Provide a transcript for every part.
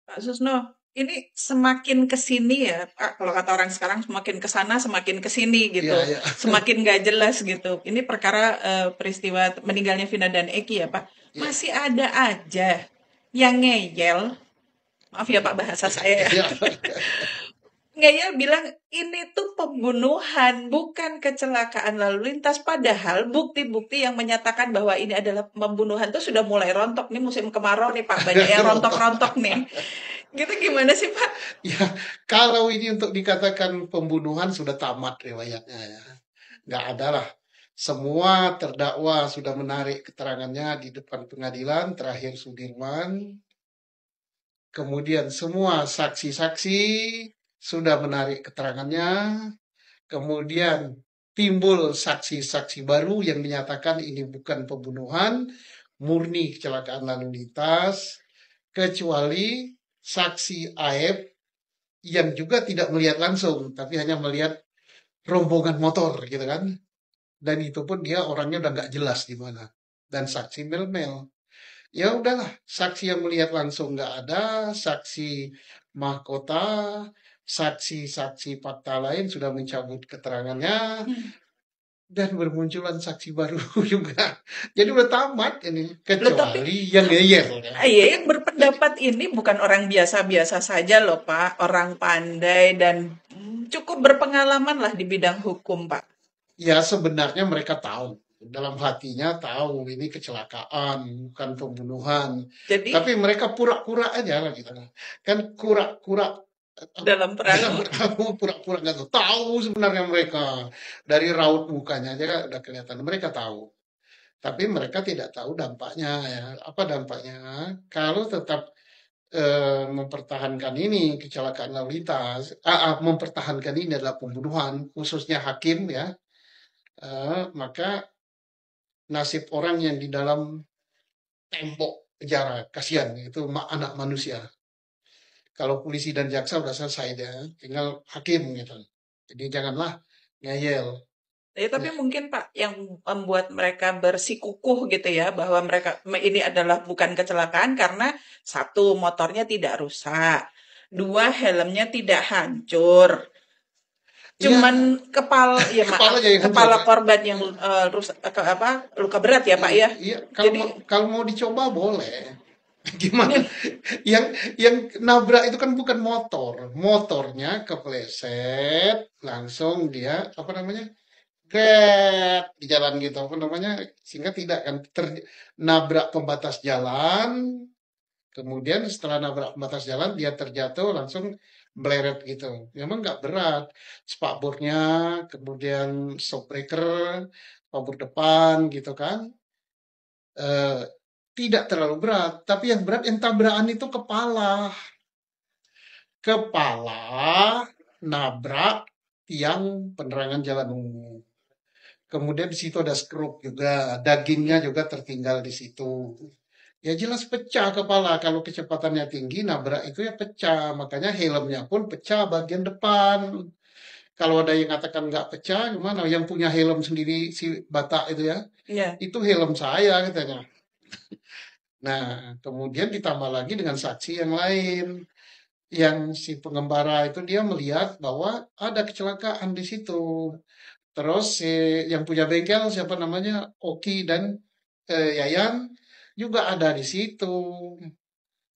Pak Susno, ini semakin ke sini ya, Pak, kalau kata orang sekarang semakin ke sana, semakin ke sini Iya, gitu. iya. Semakin nggak jelas gitu. Ini perkara peristiwa meninggalnya Vina dan Eki ya, Pak. Iya. Masih ada aja yang ngeyel, maaf ya Pak bahasa saya ya, Iya. ngeyel bilang ini tuh pembunuhan, bukan kecelakaan lalu lintas. Padahal bukti-bukti yang menyatakan bahwa ini adalah pembunuhan tuh sudah mulai rontok. Nih musim kemarau nih Pak, banyak yang Rontok. rontok-rontok nih. Gitu gimana sih Pak? Ya, kalau ini untuk dikatakan pembunuhan sudah tamat riwayatnya ya. Nggak ada lah. Semua terdakwa sudah menarik keterangannya di depan pengadilan, terakhir Sudirman. Kemudian semua saksi-saksi sudah menarik keterangannya. Kemudian timbul saksi-saksi baru yang menyatakan ini bukan pembunuhan, murni kecelakaan lalu lintas, kecuali saksi AF yang juga tidak melihat langsung, tapi hanya melihat rombongan motor gitu kan. Dan itu pun dia orangnya udah nggak jelas di mana. Dan saksi mel-mel. Ya udahlah, saksi yang melihat langsung nggak ada, saksi mahkota, saksi-saksi fakta lain sudah mencabut keterangannya, dan bermunculan saksi baru juga. Jadi udah tamat ini, Loh tapi kecuali yang ngeyel ya. iya, yang berpendapat ini bukan orang biasa-biasa saja loh Pak, orang pandai dan cukup berpengalaman lah di bidang hukum Pak. Ya sebenarnya mereka tahu, dalam hatinya tahu ini kecelakaan, bukan pembunuhan. Jadi Tapi mereka pura-pura aja lah gitu. Kan pura-pura dalam dalam perang pura-pura nggak tahu. Tahu sebenarnya mereka dari raut mukanya aja kan udah kelihatan mereka tahu. Tapi mereka tidak tahu dampaknya ya. Apa dampaknya? Kalau tetap mempertahankan ini kecelakaan lalu lintas, mempertahankan ini adalah pembunuhan, khususnya hakim ya, maka nasib orang yang di dalam tembok penjara, kasihan itu anak manusia. Kalau polisi dan jaksa udah selesai dia, tinggal hakim gitu. Jadi janganlah ngeyel. ya, tapi Ya, mungkin Pak yang membuat mereka bersikukuh gitu ya bahwa mereka ini adalah bukan kecelakaan karena satu motornya tidak rusak, dua helmnya tidak hancur, iya, cuman kepala ya maaf kepalanya yang hancur. kepala korban yang rusak apa luka berat ya Pak Iya, ya. iya, Jadi kalau mau dicoba boleh. Gimana? ini Yang nabrak itu kan bukan motor, motornya kepleset, langsung dia apa namanya? Gret di jalan gitu apa namanya? Sehingga tidak kan nabrak pembatas jalan, kemudian setelah nabrak pembatas jalan dia terjatuh langsung bleret gitu. Memang nggak berat, spakbornya, kemudian shock breaker, spakbor depan gitu kan. Eh, Tidak terlalu berat, tapi yang berat yang tabrakan itu kepala. Kepala nabrak tiang penerangan jalan umum. Kemudian di situ ada stroke juga, dagingnya juga tertinggal di situ. Ya jelas pecah kepala. Kalau kecepatannya tinggi, nabrak itu ya pecah. Makanya helmnya pun pecah bagian depan. Kalau ada yang katakan nggak pecah, gimana? Yang punya helm sendiri si Batak itu ya, ya itu helm saya katanya. Nah, kemudian ditambah lagi dengan saksi yang lain. Yang si pengembara itu dia melihat bahwa ada kecelakaan di situ. Terus si yang punya bengkel siapa namanya Oki dan Yayan juga ada di situ.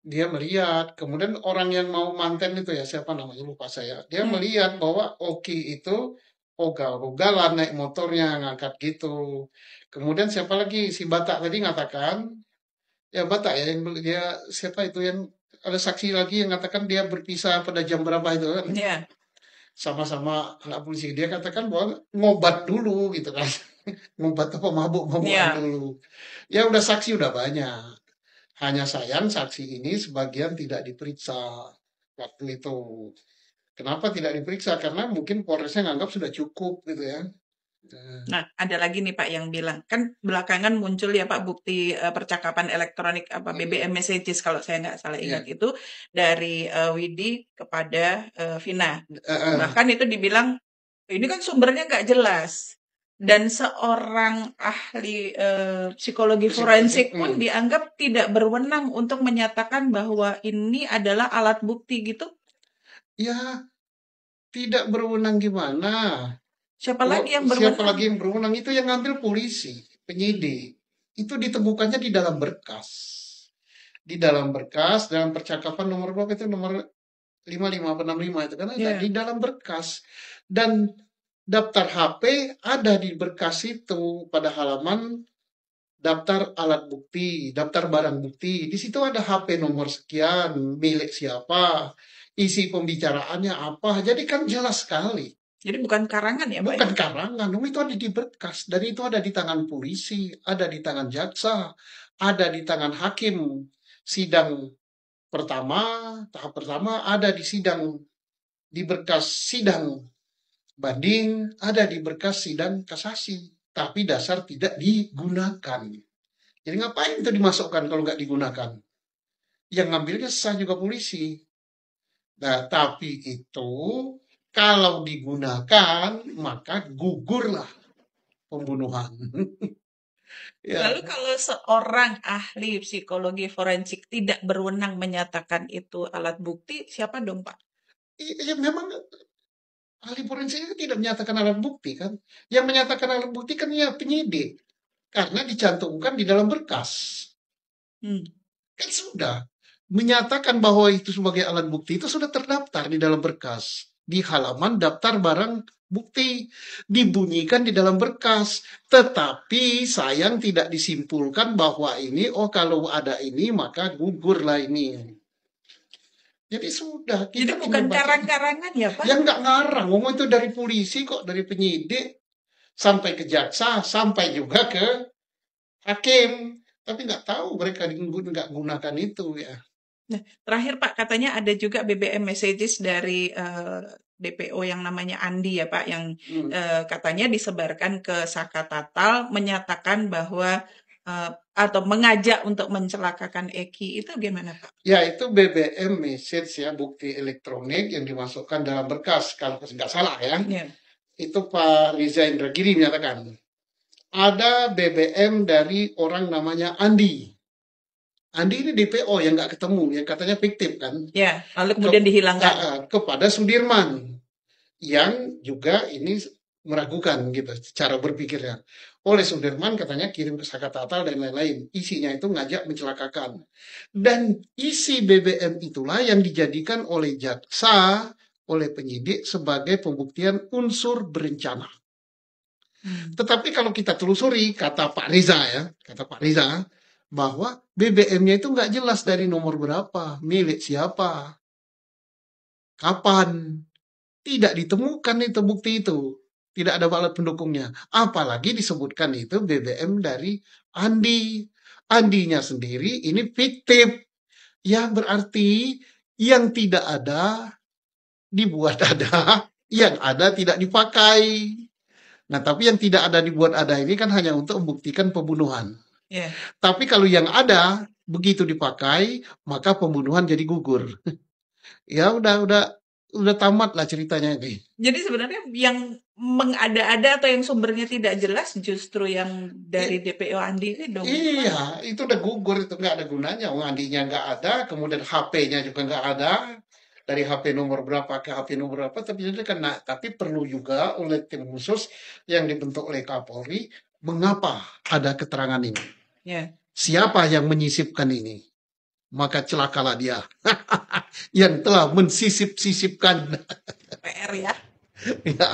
Dia melihat, kemudian orang yang mau manten itu ya siapa namanya lupa saya. Dia hmm. melihat bahwa Oki itu ugal-ugalan naik motornya ngangkat gitu. Kemudian siapa lagi si Batak tadi ngatakan ya Batak ya yang dia siapa itu yang ada saksi lagi yang mengatakan dia berpisah pada jam berapa itu kan Ya sama-sama anak polisi dia katakan bahwa ngobat dulu gitu kan ngobat apa mabuk-mabukan ya dulu ya udah saksi udah banyak hanya sayang saksi ini sebagian tidak diperiksa waktu itu kenapa tidak diperiksa karena mungkin Polresnya nganggap sudah cukup gitu ya. Eh, Nah, ada lagi nih Pak yang bilang, kan belakangan muncul ya Pak bukti percakapan elektronik apa BBM messages kalau saya nggak salah ingat ya itu dari Widi kepada Vina. eh, eh, Bahkan itu dibilang ini kan sumbernya nggak jelas. Dan seorang ahli psikologi Psik- forensik pun mm. dianggap tidak berwenang untuk menyatakan bahwa ini adalah alat bukti gitu. Ya, tidak berwenang gimana? Siapa Oh, lagi yang siapa berwenang? lagi yang berwenang? Itu yang ngambil polisi, penyidik. Itu ditemukannya di dalam berkas. Di dalam berkas, dalam percakapan nomor berapa itu? Nomor 55 atau 65 itu kan ada Ya. di dalam berkas. Dan daftar HP ada di berkas itu pada halaman daftar alat bukti, daftar barang bukti. Di situ ada HP nomor sekian, milik siapa, isi pembicaraannya apa. Jadi kan jelas sekali. Jadi bukan karangan ya, Pak ya? Bukan karangan, itu ada di berkas. Dan itu ada di tangan polisi, ada di tangan jaksa, ada di tangan hakim. Sidang pertama, tahap pertama, ada di sidang, di berkas sidang banding, ada di berkas sidang kasasi. Tapi dasar tidak digunakan. Jadi ngapain itu dimasukkan kalau nggak digunakan? Yang ngambilnya sah juga polisi. Nah, tapi itu kalau digunakan, maka gugurlah pembunuhan. Lalu Ya, kalau seorang ahli psikologi forensik tidak berwenang menyatakan itu alat bukti, siapa dong, Pak? ya memang ahli forensik itu tidak menyatakan alat bukti kan. Yang menyatakan alat bukti kan ya penyidik. Karena dicantumkan di dalam berkas. Hmm. Kan sudah. Menyatakan bahwa itu sebagai alat bukti itu sudah terdaftar di dalam berkas. Di halaman daftar barang bukti. Dibunyikan di dalam berkas. Tetapi sayang tidak disimpulkan bahwa ini, oh kalau ada ini maka gugurlah ini. Jadi sudah, Jadi kita bukan tinggal baca. karang-karangan ya, Pak? Yang nggak ngarang, ngomong itu dari polisi kok, dari penyidik, sampai ke jaksa, sampai juga ke hakim. Tapi nggak tahu mereka nggak gunakan itu ya. Nah, terakhir Pak, katanya ada juga BBM messages dari DPO yang namanya Andi ya Pak, yang Hmm. katanya disebarkan ke Saka Tatal menyatakan bahwa atau mengajak untuk mencelakakan Eki. Itu gimana Pak? Ya itu BBM message ya, bukti elektronik yang dimasukkan dalam berkas. Kalau nggak salah ya, Ya. itu Pak Riza Indragiri menyatakan. Ada BBM dari orang namanya Andi. Andi ini DPO yang nggak ketemu, yang katanya fiktif kan. Ya, lalu kemudian dihilangkan. Kepada Sudirman. Yang juga ini meragukan gitu cara berpikirnya. Oleh Sudirman katanya kirim ke Saka Tatal dan lain-lain. Isinya itu ngajak mencelakakan. Dan isi BBM itulah yang dijadikan oleh jaksa, oleh penyidik sebagai pembuktian unsur berencana. Tetapi kalau kita telusuri, kata Pak Riza ya, kata Pak Riza, bahwa BBM-nya itu nggak jelas dari nomor berapa, milik siapa, kapan. Tidak ditemukan itu bukti itu. Tidak ada alat pendukungnya. Apalagi disebutkan itu BBM dari Andi. Andinya sendiri ini fiktif. Ya berarti yang tidak ada dibuat ada, yang ada tidak dipakai. Nah, tapi yang tidak ada dibuat ada ini kan hanya untuk membuktikan pembunuhan. Ya. Tapi kalau yang ada begitu dipakai, maka pembunuhan jadi gugur. Ya udah tamat lah ceritanya ini. Jadi sebenarnya yang mengada-ada atau yang sumbernya tidak jelas justru yang dari DPO Andi ini dong. Iya, itu udah gugur, itu nggak ada gunanya. Wong Andinya nggak ada, kemudian HP-nya juga nggak ada. Dari HP nomor berapa ke HP nomor berapa, tapi itu kena. Tapi perlu juga oleh tim khusus yang dibentuk oleh Kapolri, mengapa ada keterangan ini? Ya. Siapa yang menyisipkan ini? Maka celakalah dia yang telah mensisip-sisipkan. PR ya. Ya.